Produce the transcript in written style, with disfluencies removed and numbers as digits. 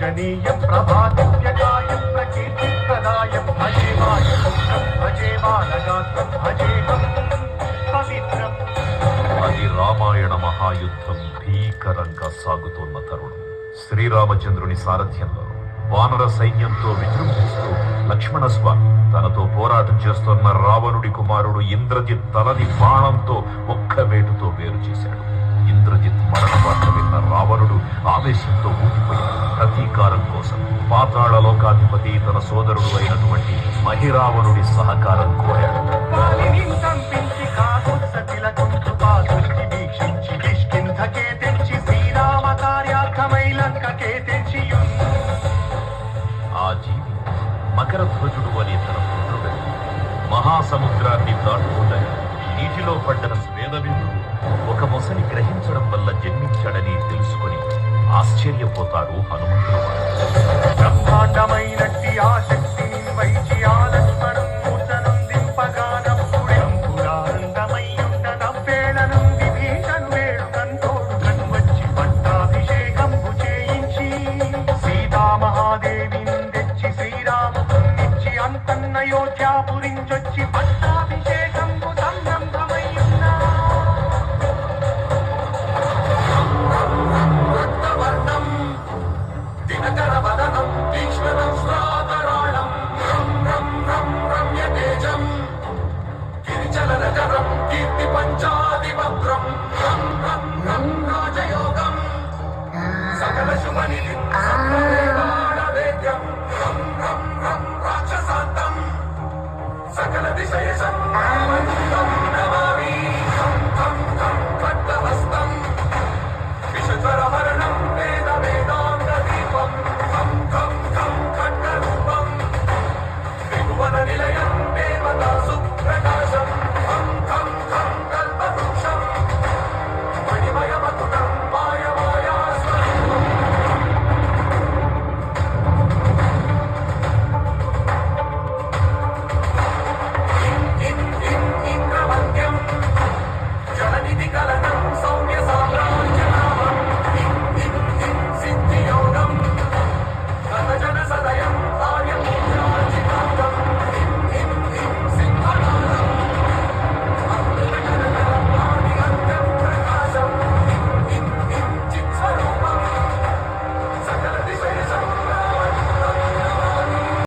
పూజనీయం ప్రభాదివ్యకాయం ప్రకీర్తిప్రదాయం భజే బాలగాత్రం భజేహం పవిత్రం. అది రామాయణ మహాయుద్ధం భీకరంగా సాగుతోన్న తరుణం. శ్రీరామచంద్రుని సారథ్యంలో వానర సైన్యంతో విజృంభిస్తూ లక్ష్మణస్వామి తనతో పోరాటం చేస్తున్న రావణుడి కుమారుడు ఇంద్రజిత్ తలని బాణంతో ఒక్క వేటుతో వేరు చేశాడు. ఇంద్రజిత్ మరణ వార్త విన్న రావణుడు ఆవేశంతో ఊగిపోయాడు. ప్రతీకారం కోసం పాతాళ లోకాధిపతి తన సోదరుడు అయినటువంటి మహిరావణుడి సహకారం కోరాడు. ఆ జీవి మకరధ్వజుడు అనే తన పుత్రుడు మహాసముద్రాన్ని దాటుకుండగా నీటిలో పడ్డ స్వేదబిందువు ఒక మొసలి గ్రహించడం వల్ల జన్మించాడని తెలుసుకుని ఆశ్చర్యపోతాడు హనుమంతుడు.